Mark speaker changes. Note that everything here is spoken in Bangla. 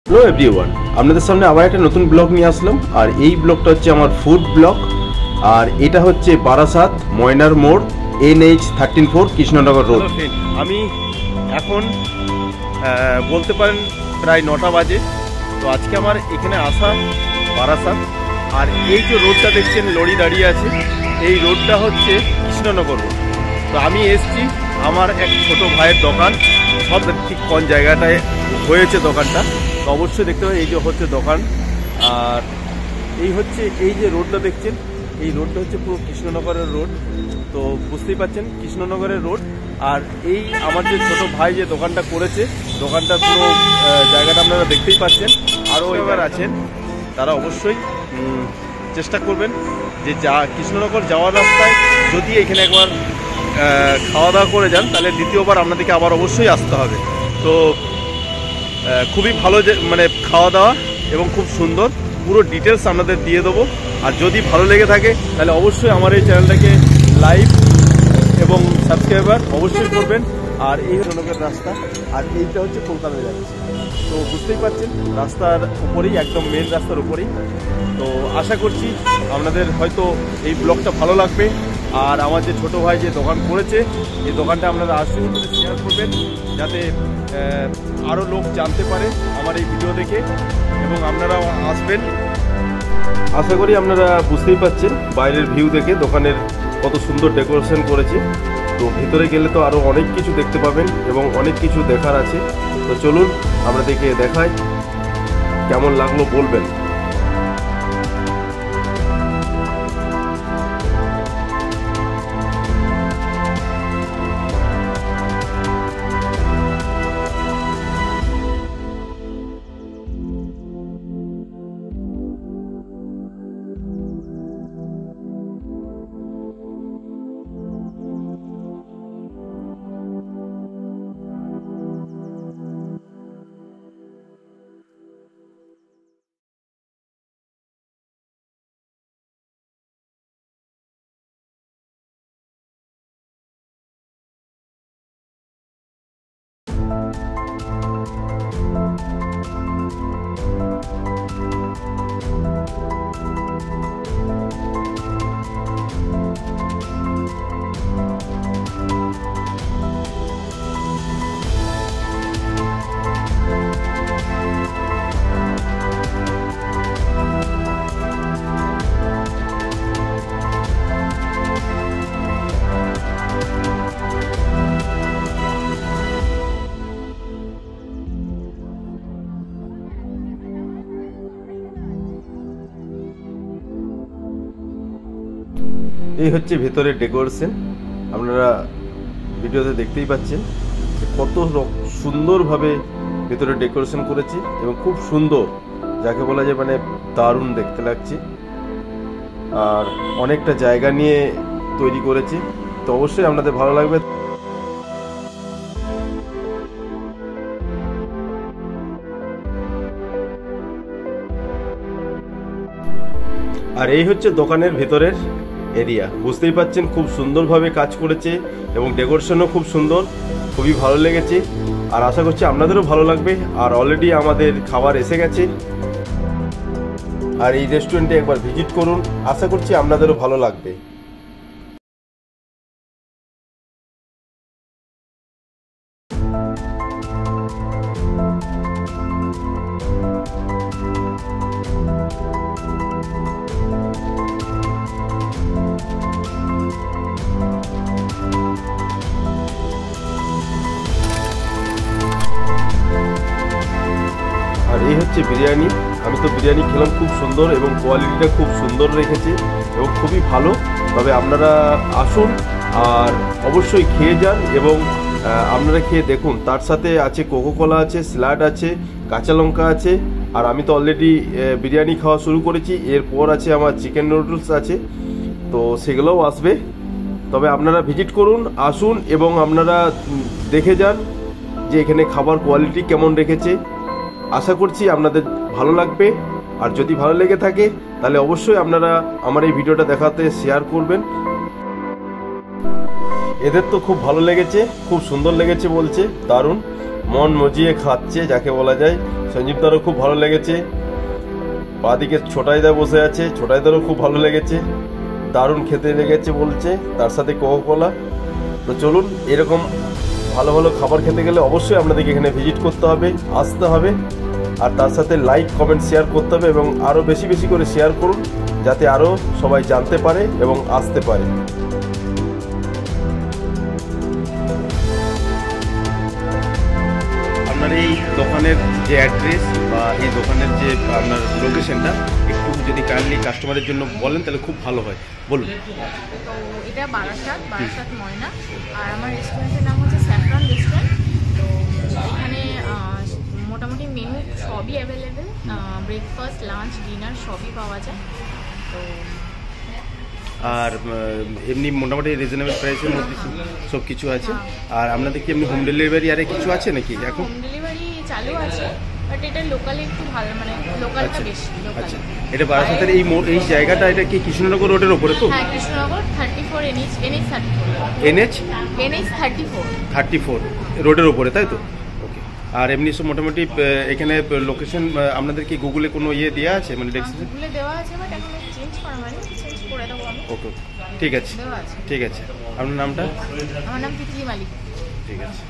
Speaker 1: হ্যালো এভরিওয়ান, আপনাদের সামনে আবার একটা নতুন ব্লগ নিয়ে আসলাম। আর এই ব্লগটা হচ্ছে আমার ফুড ব্লগ। আর এটা হচ্ছে বারাসাত ময়নার মোড় NH 13-4 কৃষ্ণনগর রোড।
Speaker 2: আমি এখন বলতে পারেন প্রায় 9টা বাজে। তো আজকে আমার এখানে আসা বারাসাত। আর এই যে রোডটা দেখছেন লরি দাঁড়িয়ে আছে, এই রোডটা হচ্ছে কৃষ্ণনগর রোড। তো আমি এসছি আমার এক ছোট ভাইয়ের দোকান, সব ঠিক কোন জায়গাটায় হয়েছে দোকানটা তো অবশ্যই দেখতে পাবেন। এই যে হচ্ছে দোকান, আর এই হচ্ছে এই যে রোডটা দেখছেন, এই রোডটা হচ্ছে পুরো কৃষ্ণনগরের রোড। তো বুঝতেই পারছেন কৃষ্ণনগরের রোড। আর এই আমার যে ছোট ভাই যে দোকানটা করেছে, দোকানটা পুরো জায়গাটা আপনারা দেখতেই পাচ্ছেন। আরও এবার আছেন, তারা অবশ্যই চেষ্টা করবেন যে কৃষ্ণনগর যাওয়ার রাস্তায় যদি এখানে একবার খাওয়া দাওয়া করে যান, তাহলে দ্বিতীয়বার আপনাদেরকে আবার অবশ্যই আসতে হবে। তো খুবই ভালো মানে খাওয়া দাওয়া এবং খুব সুন্দর, পুরো ডিটেলস আপনাদের দিয়ে দেবো। আর যদি ভালো লেগে থাকে তাহলে অবশ্যই আমার এই চ্যানেলটাকে লাইক এবং সাবস্ক্রাইবার অবশ্যই করবেন। আর এই কৃষ্ণনগরের রাস্তা, আর এইটা হচ্ছে কলকাতা যাচ্ছে। তো বুঝতেই পারছেন রাস্তার উপরেই, একদম মেন রাস্তার উপরেই। তো আশা করছি আপনাদের হয়তো এই ব্লগটা ভালো লাগবে। আর আমার যে ছোটো ভাই যে দোকান করেছে, এই দোকানটা আপনারা আসুন, শেয়ার করবেন, যাতে আরও লোক জানতে পারে আমার এই ভিডিও দেখে, এবং আপনারাও আসবেন।
Speaker 1: আশা করি আপনারা বুঝতেই পাচ্ছেন বাইরের ভিউ দেখে দোকানের কত সুন্দর ডেকোরেশন করেছে। তো ভিতরে গেলে তো আরও অনেক কিছু দেখতে পাবেন এবং অনেক কিছু দেখার আছে। তো চলুন আপনাদেরকে দেখাই, কেমন লাগলো বলবেন। এই হচ্ছে ভেতরের ডেকোরেশন, আপনারা ভিডিওতে দেখতেই পাচ্ছেন কত সুন্দরভাবে ভেতরে ডেকোরেশন করেছে এবং খুব সুন্দর, যাকে বলা যায় মানে দারুণ দেখতে লাগছে। আর অনেকটা জায়গা নিয়ে তৈরি করেছে, তো অবশ্যই আপনাদের ভালো লাগবে। আর এই হচ্ছে দোকানের ভেতরের এরিয়া, বুঝতেই পাচ্ছেন খুব সুন্দরভাবে কাজ করেছে এবং ডেকোরেশনও খুব সুন্দর, খুবই ভালো লেগেছে। আর আশা করছি আপনাদেরও ভালো লাগবে। আর অলরেডি আমাদের খাবার এসে গেছে। আর এই রেস্টুরেন্টে একবার ভিজিট করুন, আশা করছি আপনাদেরও ভালো লাগবে। আর এই হচ্ছে বিরিয়ানি। আমি তো বিরিয়ানি খেলাম, খুব সুন্দর এবং কোয়ালিটিটা খুব সুন্দর রেখেছে এবং খুবই ভালো। তবে আপনারা আসুন আর অবশ্যই খেয়ে যান এবং আপনারা খেয়ে দেখুন। তার সাথে আছে কোকোকোলা আছে, স্যালাড আছে, কাঁচা লঙ্কা আছে। আর আমি তো অলরেডি বিরিয়ানি খাওয়া শুরু করেছি, এরপর আছে আমার চিকেন নুডলস আছে, তো সেগুলোও আসবে। তবে আপনারা ভিজিট করুন, আসুন এবং আপনারা দেখে যান যে এখানে খাবার কোয়ালিটি কেমন রেখেছে। আশা করছি আপনাদের ভালো লাগবে। আর যদি ভালো লেগে থাকে তাহলে অবশ্যই আপনারা আমার এই ভিডিওটা দেখাতে শেয়ার করবেন। এদের তো খুব ভালো লেগেছে, খুব সুন্দর লেগেছে বলছে, দারুণ, মন মজিয়ে খাচ্ছে যাকে বলা যায়। সঞ্জীবদারও খুব ভালো লেগেছে, বাদিকে ছোটাইদা বসে আছে, ছোটাইদারও খুব ভালো লেগেছে, দারুণ খেতে লেগেছে বলছে, তার সাথে কোকা-কোলা। তো চলুন, এরকম ভালো ভালো খাবার খেতে গেলে অবশ্যই আপনাদেরকে এখানে ভিজিট করতে হবে, আসতে হবে, আর তার সাথে লাইক কমেন্ট শেয়ার করতে হবে এবং আরও বেশি বেশি করে শেয়ার করুন যাতে আরও সবাই জানতে পারে এবং আসতে পারে।
Speaker 2: আপনার এই দোকানের যে অ্যাড্রেস বা এই দোকানের যে আপনার লোকেশনটা একটু যদি কাইন্ডলি কাস্টমারের জন্য বলেন তাহলে খুব ভালো হয়, বলুন।
Speaker 3: তো এটা বারাসাত ময়না, আর আমার রেস্টুরেন্টের নাম হচ্ছে স্যাফরন রেস্টুরেন্ট। তো এখানে মোটামুটি মেনু সবই অ্যাভেলেবেল, ব্রেকফাস্ট লাঞ্চ ডিনার সবই পাওয়া যায়। তো
Speaker 2: আর এমনি মোটামুটি রিজনেবল প্রাইসের মধ্যে সব কিছু আছে। আর আপনাদের কি এমনি হোম ডেলিভারি আরে কিছু আছে নাকি এখন?
Speaker 3: হোম ডেলিভারি চালু আছে, বাট এটা লোকালি একটু ভালো, মানে লোকালটা বেশি লোকাল।
Speaker 2: আচ্ছা, এটা বারাসাতের এই জায়গাটা, এটা কি কৃষ্ণনগর রোডের ওপরে তো?
Speaker 3: হ্যাঁ, কৃষ্ণনগর 34 NH
Speaker 2: 34 রোডের ওপরে, তাই তো? ওকে। আর এমনি সব মোটামুটি এখানে লোকেশন আপনাদের কি গুগলে কোনো ইয়ে দেওয়া আছে, মানে ডেসক্রিপশন?
Speaker 3: গুগলে দেওয়া আছে, বাট এখন চেঞ্জ করা হয়নি, চেঞ্জ করে দেবো আমি।
Speaker 2: ওকে, ঠিক আছে,
Speaker 3: দেওয়া আছে।
Speaker 2: ঠিক আছে। আপনার নামটা?
Speaker 3: আমার নাম তিতলি মালিক।
Speaker 2: ঠিক আছে।